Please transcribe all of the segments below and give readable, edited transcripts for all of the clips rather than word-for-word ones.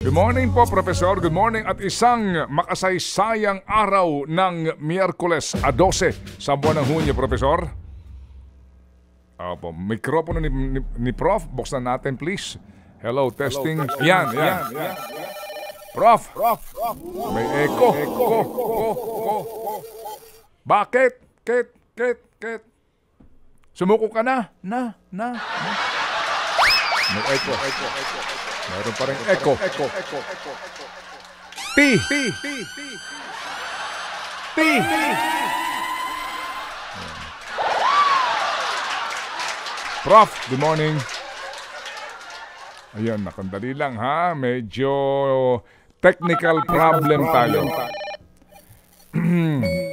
Good morning po, Professor. Good morning at isang makasaysayang araw ng Miyerkules 12 sa buwan ng Hunyo, Professor. Opo, mikropono ni Prof. Buksan natin, please. Hello, testing. Yan. Prof. May echo. Bakit? Ket. Sumuko ka na. May echo. Meron pa rin echo. T. Prof, good morning. Ayan, nakandali lang ha. Medyo technical problem tayo.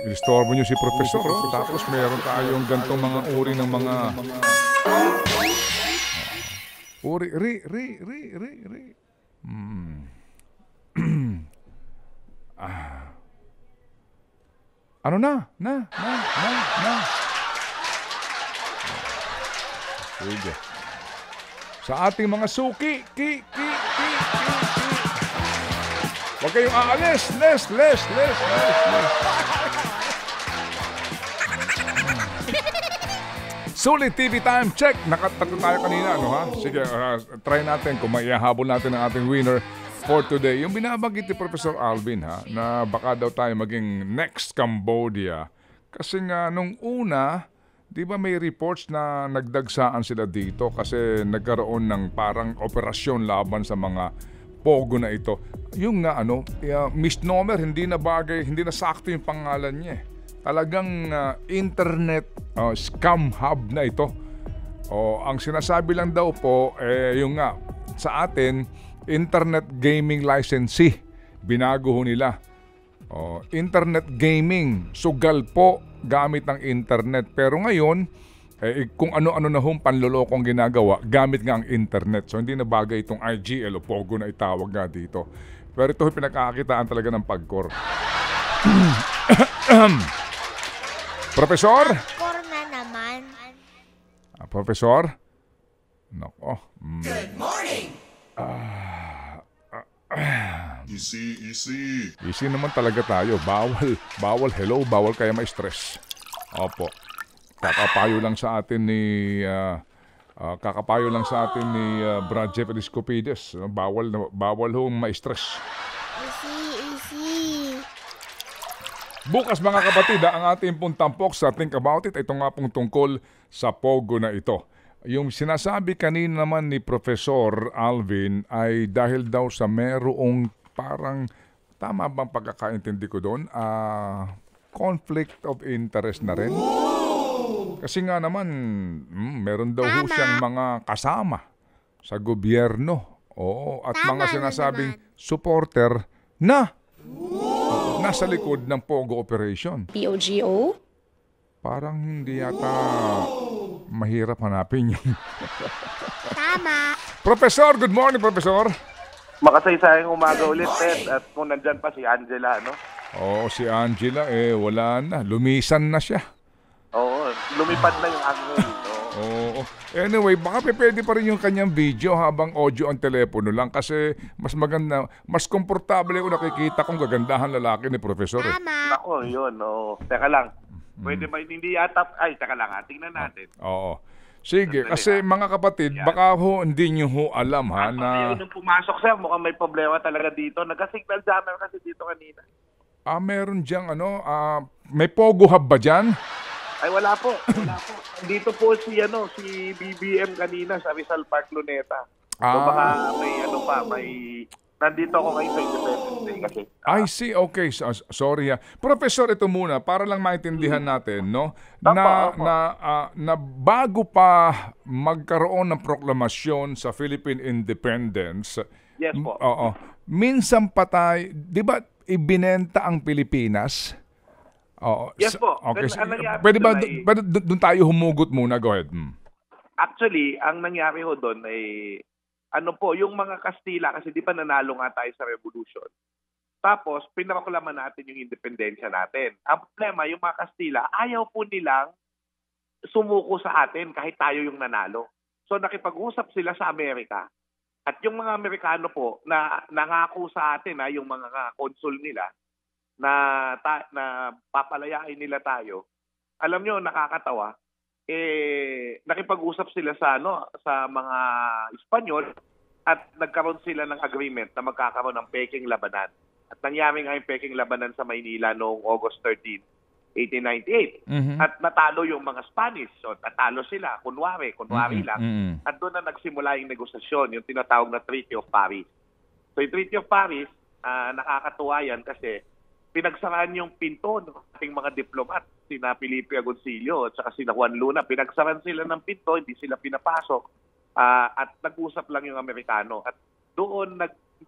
Restore mo nyo si Professor. Tapos meron tayong gantong mga uri ng mga... Uri. Ano na? Sige. Sa ating mga suki, Huwag kayong aalis. Les. Sulit TV time check. Nakatatlo tayo kanina, ha? Sige, try natin kung maihahabol natin ang ating winner for today. Yung binabanggit ni Professor Alvin, ha, na baka daw tayo maging next Cambodia. Kasi nga, nung una, di ba may reports na nagdagsaan sila dito kasi nagkaroon ng parang operasyon laban sa mga pogo na ito. Yung nga, misnomer, hindi na bagay, hindi na sakto yung pangalan niya. Talagang internet scam hub na ito. Ang sinasabi lang daw po, yung nga, sa atin, internet gaming licensee. Binago ho nila. Internet gaming, sugal po gamit ng internet. Pero ngayon, kung ano-ano na hong panlolokong ginagawa, gamit nga ang internet. So hindi na bagay itong IGL o Pogo na itawag nga dito. Pero ito pinagkakakitaan talaga ng pagkor. Professor? Pagkor na naman. Professor? Nako. Good morning! Easy. Easy naman talaga tayo. Bawal hello, bawal kaya ma-stress. Opo. Kakapayo lang sa atin ni Brad Jeff Eliscopides. Bawal hong ma-stress. Easy. Bukas mga kapatid, ang ating pong tampok sa Think About It, ito nga pong tungkol sa Pogo na ito. Yung sinasabi kanina naman ni Professor Alvin ay dahil daw sa merong parang, tama bang pagkakaintindi ko doon, conflict of interest na rin. Kasi nga naman, meron daw ho siyang mga kasama sa gobyerno. At Tama mga sinasabing supporter na nasa likod ng Pogo operation. POGO? Parang hindi yata mahirap hanapin yun. Tama. Professor, good morning, Professor. Makasaysayang umaga ulit, Ted. At kung nandyan pa si Angela, no? Si Angela, wala na. Lumisan na siya. Oo, lumipad na yung angel. Anyway, baka pwede pa rin yung kanyang video habang audio ang telepono lang kasi mas maganda, mas komportable ako nakikita kong gagandahan lalaki ni Professor. Tama. Ako, yun. Teka lang. Pwede ba hindi yata... Ay, teka lang. Tingnan natin. Oo. Sige, kasi mga kapatid, baka hindi nyo ho alam ha na... Nung pumasok siya, mukhang may problema talaga dito. Nagka-signal jammer kasi dito kanina. Meron diyang may Pogo hub ba dyan? Ay, wala po. Dito po si BBM kanina sa Rizal Park, Luneta. So baka may nandito ako ngayon sa Independence Day kasi. I see, okay. Sorry ha. Professor, ito muna, para lang maintindihan natin, no? Na bago pa magkaroon ng proklamasyon sa Philippine Independence, yes po. minsan pa tayo, di ba ibinenta ang Pilipinas? Yes po. Okay. Pwede ba doon tayo humugot muna? Go ahead. Actually, ang nangyari ho doon ay yung mga Kastila, kasi di ba nanalo nga tayo sa revolution. Tapos, pinaproklaman natin yung independensya natin. Ang problema, yung mga Kastila, ayaw po nilang sumuko sa atin kahit tayo yung nanalo. So, nakipag-usap sila sa Amerika At yung mga Amerikano po na nangako sa atin yung mga consul nila na papalayain nila tayo. Alam nyo, nakakatawa. Nakipag-usap sila sa mga Espanyol at nagkaroon sila ng agreement na magkakaroon ng peking labanan. At nangyari nga yung peking labanan sa Maynila noong August 13, 1898. At natalo yung mga Spanish. So, natalo sila. Kunwari lang. At doon na nagsimula yung negosasyon, yung tinatawag na Treaty of Paris. So, yung Treaty of Paris, nakakatuwa yan kasi pinagsaraan yung pinto ng ating mga diplomat, sina Felipe Agoncillo at saka sina Juan Luna. Pinagsaran sila ng pinto, hindi sila pinapasok. At nag-usap lang yung Amerikano. At doon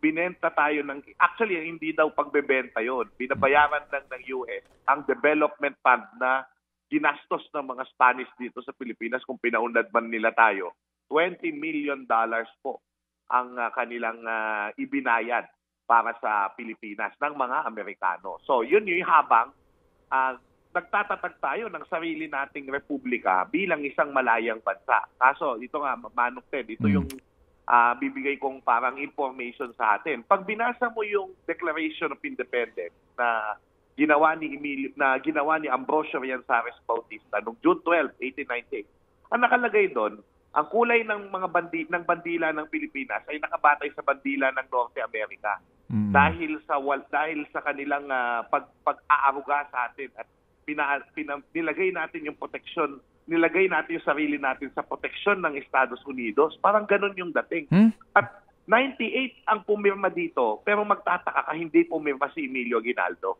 binenta tayo actually hindi daw pagbebenta yon, binabayaran lang ng US ang development fund na ginastos ng mga Spanish dito sa Pilipinas kung pinaunlad man nila tayo. $20 million po ang kanilang ibinayad para sa Pilipinas ng mga Amerikano. So yun yung habang nagtatatag tayo ng sarili nating republika bilang isang malayang bansa. Kaso ito nga, Manong Ted, ito yung bibigay kong parang information sa atin. Pag binasa mo yung Declaration of Independence na ginawa ni Ambrosio Rianzares Bautista noong June 12, 1898, ang nakalagay doon, ang kulay ng mga bandila ng Pilipinas ay nakabatay sa bandila ng Norte America. Dahil sa kanilang pag-aaruga sa atin at nilagay natin yung proteksyon, nilagay natin yung sarili natin sa proteksyon ng Estados Unidos. Parang ganun yung dating. At 98 ang pumirma dito, pero magtataka ka, hindi pumirma si Emilio Aguinaldo.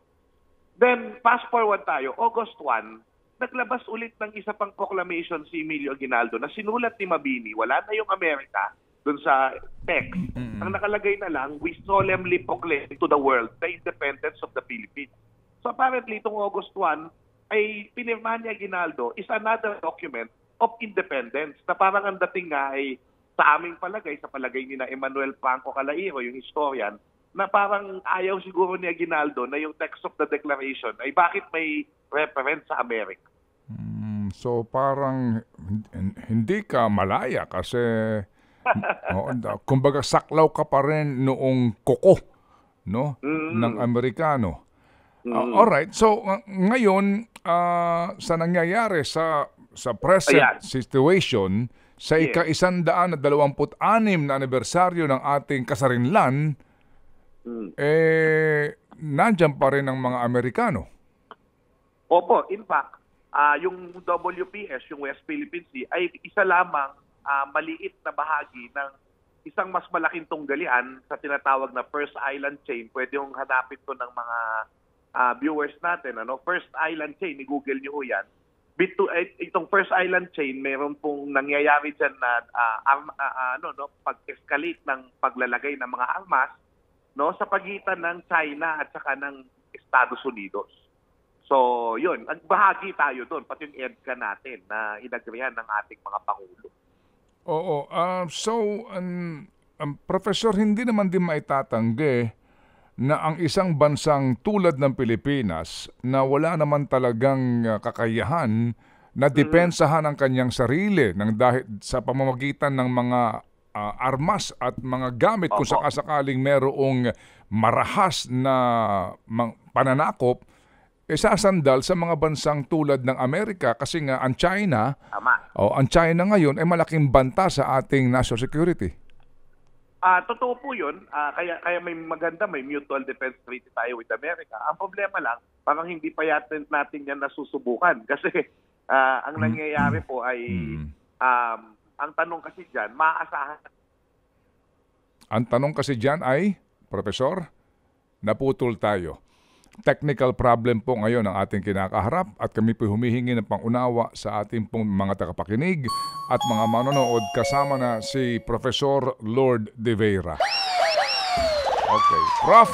Then, fast forward tayo, August 1, naglabas ulit ng isa pang proclamation si Emilio Aguinaldo na sinulat ni Mabini, wala na yung Amerika dun sa text. Ang nakalagay na lang, we solemnly proclaim to the world the independence of the Philippines. So apparently, itong August 1, ay pinirmahan ni Aguinaldo is another document of independence na parang ang dating nga ay sa aming palagay, sa palagay ni na Emmanuel Franco Calairo, yung historian, na parang ayaw siguro ni Aguinaldo na yung text of the declaration ay bakit may reference sa America. So parang hindi ka malaya kasi kumbaga saklaw ka pa rin noong koko, no, ng Amerikano. Alright, so ngayon sa nangyayari sa present situation sa ika-126 na anibersaryo ng ating kasarinlan, nandiyan pa rin ang mga Amerikano. Opo, in fact, yung WPS, yung West Philippine Sea, ay isa lamang maliit na bahagi ng isang mas malaking tunggalian sa tinatawag na First Island Chain. Pwede yung hanapin to ng mga viewers natin. First Island Chain, i-google nyo yan. Itong First Island Chain, mayroon pong nangyayari dyan na pag-escalate ng paglalagay ng mga armas sa pagitan ng China at saka ng Estados Unidos. So, yun. Nagbahagi tayo doon, pati yung EDCA natin na inagrihan ng ating mga Pangulo. Oo. Professor, hindi naman din maitatanggi na ang isang bansang tulad ng Pilipinas na wala naman talagang kakayahan na depensahan ang kanyang sarili dahil sa pamamagitan ng mga armas at mga gamit kung sakasakaling merong marahas na pananakop, sasandal sa mga bansang tulad ng Amerika kasi nga ang China, ang China ngayon ay malaking banta sa ating national security. Totoo po yun. Kaya may mutual defense treaty tayo with America. Ang problema lang, parang hindi pa natin yan nasusubukan. Kasi ang nangyayari po ay, ang tanong kasi dyan, maaasahan. Ang tanong kasi dyan ay, Professor, naputol tayo. Technical problem po ngayon ang ating kinakaharap at kami po humihingi ng pangunawa sa ating pong mga tagapakinig at mga manonood kasama na si Professor Lord De Vera. Okay. Prof!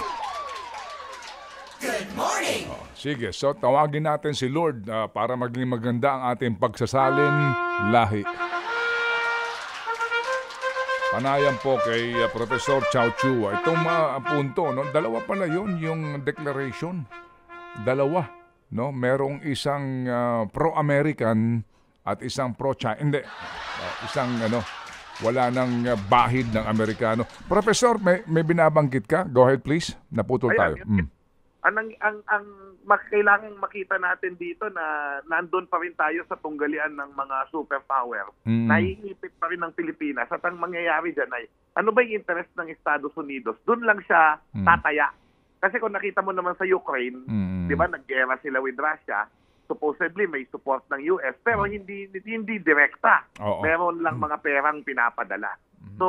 Good morning! Sige, so tawagin natin si Lord para maging maganda ang ating pagsasalin lahi. Panayan po kay Professor Chow Chua. Itong punto, dalawa pala yun, yung declaration. Dalawa. Merong isang pro-American at isang pro-China. Hindi. Wala nang bahid ng Amerikano. Professor, may binabanggit ka? Go ahead please. Naputol tayo. Kailangang makita natin dito na nandun pa rin tayo sa tunggalian ng mga superpower. Naiipit pa rin ng Pilipinas. At ang mangyayari dyan ay, ano ba yung interest ng Estados Unidos? Doon lang siya tataya. Kasi kung nakita mo naman sa Ukraine, di ba, nag-gera sila with Russia, supposedly may support ng US, pero hindi direkta. Meron lang mga perang pinapadala. So,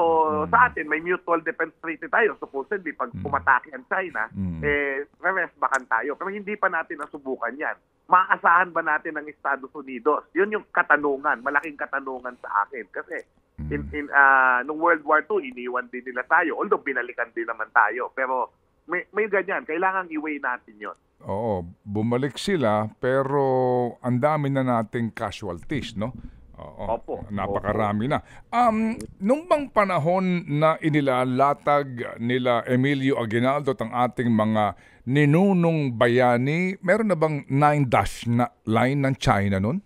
sa atin, may mutual defense treaty tayo. Supposedly, pag pumatake ang China, revest bakan tayo. Pero hindi pa natin nasubukan yan. Maaasahan ba natin ang Estados Unidos? Yun yung katanungan, malaking katanungan sa akin. Kasi, nung World War II, iniwan din nila tayo. Although, binalikan din naman tayo. Pero, may ganyan. Kailangan i-weigh natin yun. Oo, bumalik sila, pero ang dami na nating casualties, no? Oo, Opo. Napakarami na. Nung bang panahon na inilalatag nila Emilio Aguinaldo at ang ating mga ninunong bayani, meron na bang 9-dash na line ng China nun?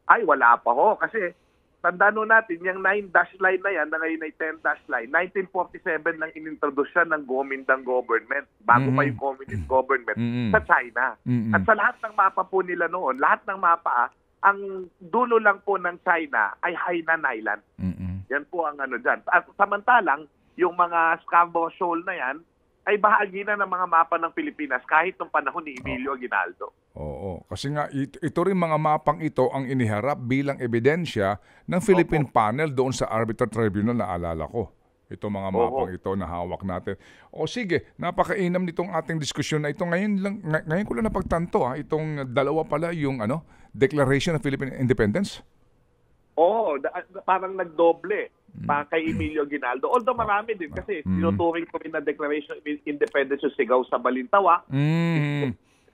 Ay, wala pa ho. Kasi, tandaan natin, yung 9-dash line na yan, na ngayon ay 10-dash line, 1947 nang inintroduce siya ng Kuomintang government, bago pa yung Communist government, sa China. At sa lahat ng mapa po nila noon, lahat ng mapa, ang dulo lang po ng China ay Hainan Island. Yan po ang ano dyan. At samantalang, yung mga Scarborough Shoal na yan, ay bahagi na ng mga mapa ng Pilipinas kahit nung panahon ni Emilio Aguinaldo. Oo, kasi nga ito rin mga mapang ito ang iniharap bilang ebidensya ng Philippine Panel doon sa Arbiter Tribunal, na alala ko. Ito mga mapang ito na hawak natin. O sige, napakainam nitong ating diskusyon na ito. Ngayon ko lang napagtanto, itong dalawa pala yung Declaration of Philippine Independence. Oo, parang nagdoble pa kay Emilio Aguinaldo. Although marami din kasi tinuturing ko rin na Declaration of Independence yung sigaw sa Balintawa.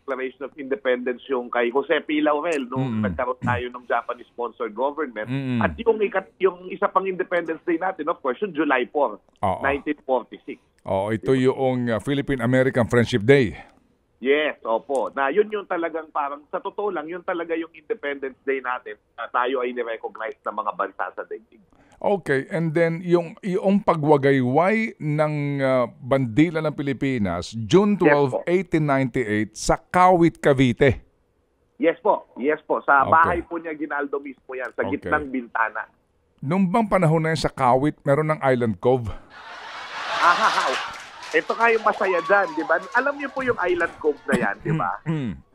Declaration of Independence yung kay Jose P. Laurel nung nagkaroon tayo ng Japanese-sponsored government. At yung isa pang Independence Day natin, of course, yung July 4, 1946. Ito yung Philippine-American Friendship Day. Yes, opo. Na yun yung talagang parang, sa totoo lang, yun talaga yung Independence Day natin na tayo ay ni-recognize ng mga bansa sa daigdig. Okay, and then yung pagwagayway ng bandila ng Pilipinas, June 12, 1898, sa Kawit, Cavite. Yes po. Sa bahay po niya, Aguinaldo mismo yan, sa gitnang bintana. Nung bang panahon na yan sa Kawit, meron ng Island Cove? Ito nga yung masaya dyan, di ba? Alam niyo po yung Island Cove na yan, di ba?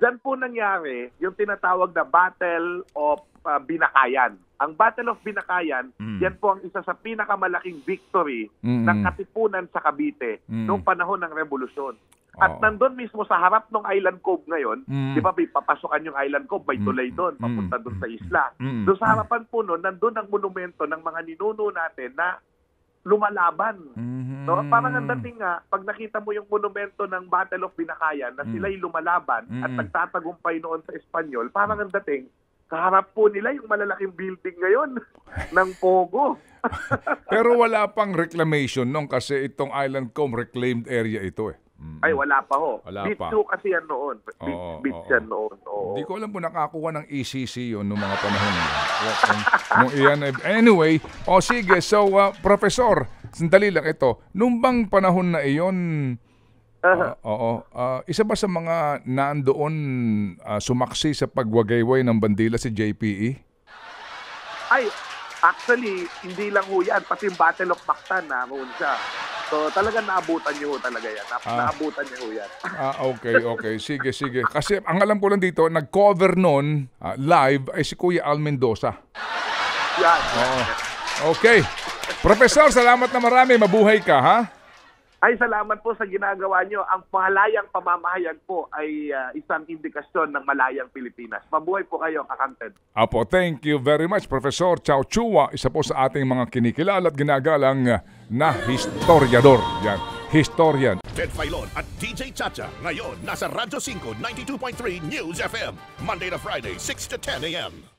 Dyan po nangyari yung tinatawag na Battle of Binakayan. Ang Battle of Binakayan, yan po ang isa sa pinakamalaking victory ng Katipunan sa Cavite noong panahon ng Revolusyon. At nandun mismo sa harap ng Island Cove ngayon, di ba, papasokan yung Island Cove, may tulay doon, papunta doon sa isla. Doon sa harapan po noon, nandun ang monumento ng mga ninuno natin na lumalaban. No? Parang ang dating nga, pag nakita mo yung monumento ng Battle of Binakayan na sila'y lumalaban at nagtatagumpay noon sa Espanyol, parang ang dating, kaharap po nila yung malalaking building ngayon ng Pogo. Pero wala pang reclamation nung kasi itong Island Cove reclaimed area ito eh. Ay, wala pa ho. Wala Beach pa. kasi yan noon. Beach yan noon. Hindi ko alam kung nakakuha ng ECC yun noong mga panahon. Anyway, sige. So, Professor, sandali lang ito. Nung bang panahon na iyon, isa ba sa mga nandoon sumaksi sa pagwagayway ng bandila si JPE? Ay, actually, hindi lang ho yan. Pati yung Battle of Mactan, naroon siya. So, talagang naabutan niyo talaga yan. Naabutan niyo yan. Okay. Sige. Kasi ang alam ko lang dito, nag-cover nun, live, ay si Kuya Al Mendoza. Yan. Okay. Professor, salamat na marami. Mabuhay ka, ha? Ay, salamat po sa ginagawa nyo. Ang malayang pamamahayag po ay isang indikasyon ng malayang Pilipinas. Mabuhay po kayo, kakanted. Apo, thank you very much, Professor Chow Chua. Isa po sa ating mga kinikilala at ginagalang na historiador. Yan, historian. Ted Filon at DJ Chacha. Ngayon, nasa Radyo 5, 92.3 News FM. Monday to Friday, 6 to 10 a.m.